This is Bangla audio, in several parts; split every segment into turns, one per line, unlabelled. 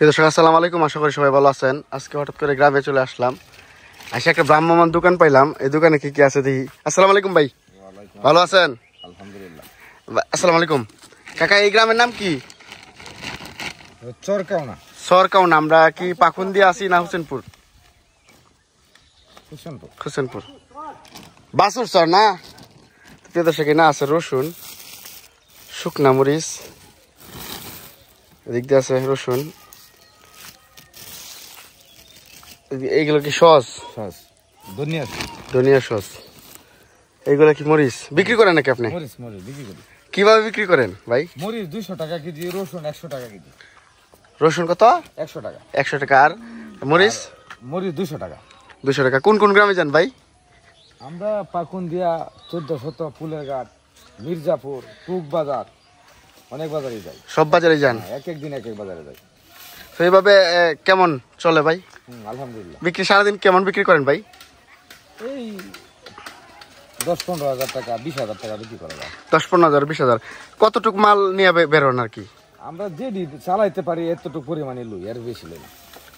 দর্শক আসসালামু আলাইকুম, আশা করি সবাই ভালো আছেন। আজকে হঠাৎ করে গ্রামে চলে আসলাম, আসে একটা ভ্রাম্যমান দোকান পাইলাম। এই দোকানে কি কি আছে দেখি। আসসালামু আলাইকুম ভাই, ভালো আছেন?
আলহামদুলিল্লাহ।
আসসালামু আলাইকুম কাকা, এই গ্রামের নাম কি?
চরকাওনা।
সরকাওনা। আমরা কি পাকুন্দিয়া আছি না হোসেনপুর? হোসেনপুর বাসুর সর না। প্রিয় দর্শক না আছে রসুন, শুকনা মরিচ, এদিক দিয়ে আছে রসুন, এইগুলো কি সস? ধনিয়া সস। এইগুলো কি মরিচ বিক্রি করেন নাকি আপনি? কিভাবে বিক্রি করেন ভাই?
মরিচ 200 টাকা কেজি, রসুন 100 টাকা কেজি।
রসুন কত?
100 টাকা।
100 টাকা। আর মরিচ?
মরিচ 200 টাকা।
200 টাকা। কোন কোন গ্রামে যান ভাই?
আমরা পাকুন্দিয়া, 14 ফুলের ঘাট, মির্জাপুর, টুক বাজার, অনেক বাজারে যাই।
সব বাজারে যান?
এক এক দিন এক এক বাজারে যাই।
তো এইভাবে কেমন চলে ভাই?
আলহামদুলিল্লাহ।
বিক্রি সারাদিন কেমন বিক্রি করেন ভাই?
এই 10-15 হাজার টাকা, 20,000 টাকা বিক্রি করা যায়।
10-15 হাজার, 20,000। কতটুক মাল নিয়ে বেরোন আর কি?
আমরা যেটি চালাইতে পারি এতটুকু পরিমাণে লই, আর বেশি লই না।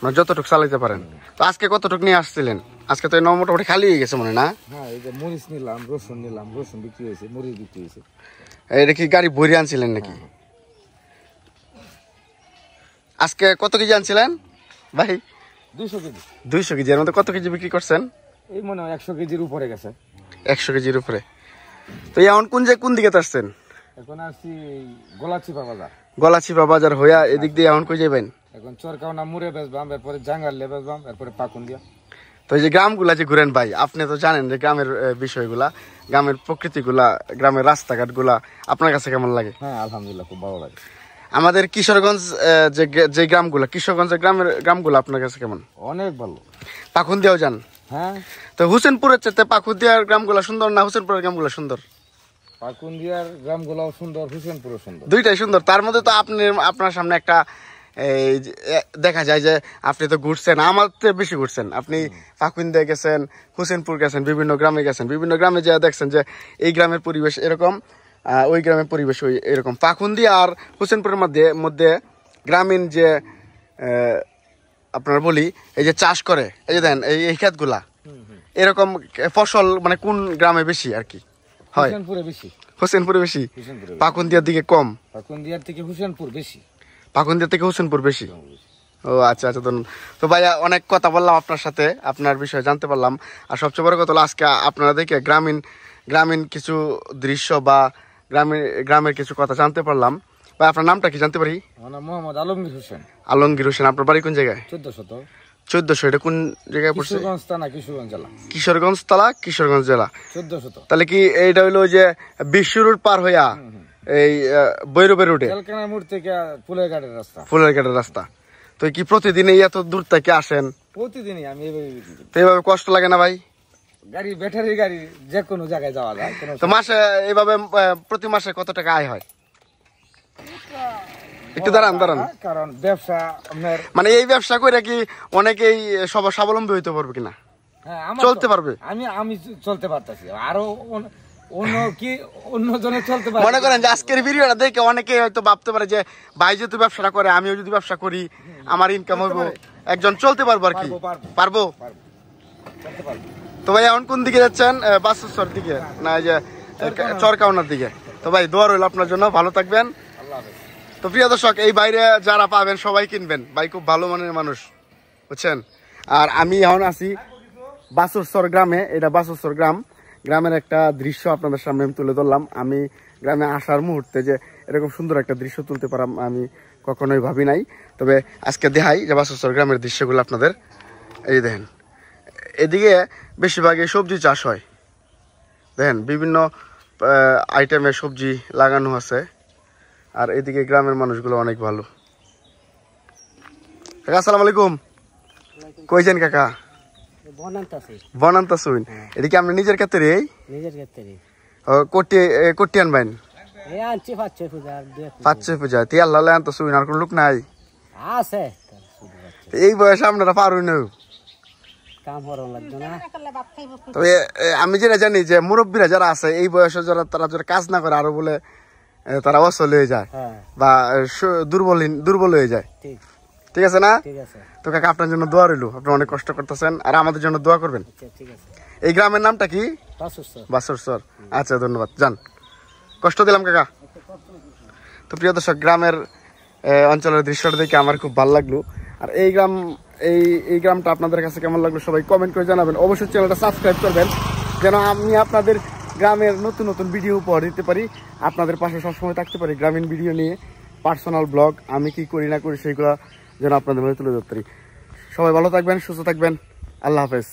মানে যতটুকু চালাইতে পারেন। তো আজকে কতটুক নিয়ে আসছিলেন? আজকে তো মোটামুটি খালি হয়ে গেছে মনে না?
হ্যাঁ, এই যে মরিচ নিলাম, রসুন বিক্রি হয়েছে, মরিচ বিক্রি হয়েছে।
এটা কি গাড়ি ভরে আনছিলেন নাকি? আজকে কত কেজি আনছিলেন ভাই?
200 কেজি।
200 কেজি। এর মধ্যে কত কেজি বিক্রি করছেন?
এই মনে হয় 100 কেজির উপরে গেছে।
100 কেজির উপরে। তো এখন কোন দিকে আসছেন?
এখন আসছি গলাচিপা বাজার।
গলাচিপা বাজার হইয়া এদিক দিয়ে এখন কই যাবেন?
এখন চরকাওনা মুড়ে বেচবাম, এরপরে জাঙ্গালে বেচবাম, এরপরে পাকুন্দিয়া।
তো এই যে গ্রামগুলা যে ঘুরেন ভাই, আপনি তো জানেন যে গ্রামের বিষয়গুলা, গ্রামের প্রকৃতিগুলা, গ্রামের রাস্তাঘাটগুলা আপনার কাছে কেমন লাগে?
হ্যাঁ, আলহামদুলিল্লাহ, খুব ভালো লাগে।
আমাদের কিশোরগঞ্জ যে গ্রামগুলা, কিশোরগঞ্জের গ্রামগুলা আপনার কাছে কেমন?
অনেক ভালো।
পাকুন্দিয়াও যান?
হ্যাঁ।
তো হোসেনপুরের চেয়ে পাকুন্দিয়ার গ্রামগুলা সুন্দর না হোসেনপুরের গ্রামগুলা সুন্দর?
পাকুন্দিয়ার গ্রামগুলাও সুন্দর, হোসেনপুরও সুন্দর।
দুইটাই সুন্দর। তার মধ্যে তো আপনার সামনে একটা দেখা যায় যে আপনি তো ঘুরছেন, আমার তো বেশি ঘুরছেন। আপনি পাকুন্দিয়া গেছেন, হোসেনপুর গেছেন, বিভিন্ন গ্রামে গেছেন। বিভিন্ন গ্রামে যা দেখছেন যে এই গ্রামের পরিবেশ এরকম, ওই গ্রামের পরিবেশ ওই এরকম। পাকুন্দিয়া আর হোসেনপুরের মধ্যে গ্রামীণ যে আপনার বলি, এই যে চাষ করে, এই যে দেন এই ক্ষেতগুলা, এরকম ফসল মানে কোন গ্রামে বেশি আর কি হয়? হোসেনপুরে বেশি। পাকুন্দিয়ার দিকে কম?
পাকুন্দিয়ার থেকে হোসেনপুর বেশি।
পাকুন্দিয়া থেকে হোসেনপুর বেশি। ও আচ্ছা আচ্ছা। তো ভাইয়া অনেক কথা বললাম আপনার সাথে, আপনার বিষয়ে জানতে পারলাম। আর সবচেয়ে বড় কথা হলো আজকে আপনারা দেখে গ্রামীণ কিছু দৃশ্য বা গ্রামের কিছু কথা জানতে পারলাম। ভাই আপনার নামটা কি জানতে পারি?
আমার নাম মোহাম্মদ আলমগীর হোসেন।
আলমগীর হোসেন। আপনার বাড়ি কোন জায়গায়?
1400।
এটা কোন জায়গায় পড়ছে?
কিশোরগঞ্জ থানা, কিশোরগঞ্জ জেলা।
1400। তাহলে কি এইটা হইলো যে বিশ্ব রোড পার হইয়া এই বৈরবের রোডে ফুলের ঘাটের রাস্তা? তো কি প্রতিদিন এত দূর থেকে আসেন?
প্রতিদিনই আমি
তো এইভাবে কষ্ট লাগে না ভাই?
গাড়ি, ব্যাটারি গাড়ি, যে কোনো জায়গায় যাওয়া যায়।
তো মাসে এইভাবে প্রতি মাসে কত টাকা আয় হয়? একটু দাঁড়ান।
কারণ ব্যবসা
মানে এই ব্যবসা করে কি অনেকেই স্বাবলম্বী হইতে পারবে কিনা?
হ্যাঁ,
চলতে পারবে?
আমি চলতে পারতেছি, আরো অন্যজনে চলতে পারে।
মনে করেন যে আজকের ভিডিওটা দেখে অনেকে হয়তো ভাবতে পারে যে ভাই যেহেতু ব্যবসাটা করে, আমিও যদি ব্যবসা করি আমার ইনকাম হইব, একজন চলতে পারবো আর কি। পারবো। তো ভাই এখন কোন দিকে যাচ্ছেন? বাসুসর দিকে না যে চরকাওনার দিকে? তো ভাই দোয়া রইল আপনার জন্য, ভালো থাকবেন। তো প্রিয় দর্শক, এই বাইরে যারা পাবেন সবাই কিনবেন, ভাই খুব ভালো মানের মানুষ, বুঝছেন। আর আমি এখন আছি বাসুসর গ্রামে। এটা বাসুসর গ্রামের একটা দৃশ্য আপনাদের সামনে আমি তুলে ধরলাম। আমি গ্রামে আসার মুহূর্তে যে এরকম সুন্দর একটা দৃশ্য তুলতে পারাম আমি কখনোই ভাবি নাই। তবে আজকে দেখাই যে বাসুসর গ্রামের দৃশ্যগুলো আপনাদের। এই দেখেন, এদিকে বেশিরভাগই সবজি চাষ হয়। দেখেন বিভিন্ন আইটেমের সবজি লাগানো আছে। আর এদিকে গ্রামের মানুষগুলো অনেক ভালো। কাকা আসসালামু আলাইকুম। কইছেন কাকা? বনান্তা শুন। এটা কি আপনি নিজের ক্ষেত্রে? কোটি আনবেন? 5-6 পূজা তেল লালে আনতো শুন, আর কোন লোক নাই? এই বয়সে আপনারা পারুন। তবে আমি যেটা জানি যে মুরব্বীরা যারা আছে এই বয়সে, তারা যারা কাজ না করে আরো বলে তারা অসল হয়ে যায় বা দুর্বল হয়ে যায়। ঠিক আছে না?
ঠিক আছে।
তো কাকা আপনার জন্য দোয়া রইলো, আপনি অনেক কষ্ট করতেছেন আর আমাদের জন্য দোয়া করবেন।
আচ্ছা ঠিক আছে।
এই গ্রামের নামটা কি? বাসুরচর। আচ্ছা ধন্যবাদ, যান, কষ্ট দিলাম কাকা। তো প্রিয় দর্শক, গ্রামের অঞ্চলের দৃশ্যটা দেখে আমার খুব ভালো লাগলো। আর এই গ্রামটা আপনাদের কাছে কেমন লাগলো সবাই কমেন্ট করে জানাবেন। অবশ্যই চ্যানেলটা সাবস্ক্রাইব করবেন যেন আমি আপনাদের গ্রামের নতুন নতুন ভিডিও উপহার দিতে পারি, আপনাদের পাশে সবসময় থাকতে পারি। গ্রামীণ ভিডিও নিয়ে পার্সোনাল ব্লগ আমি কি করি না করি সেইগুলো যেন আপনাদের মধ্যে তুলে ধরতে পারি। সবাই ভালো থাকবেন, সুস্থ থাকবেন, আল্লাহ হাফেজ।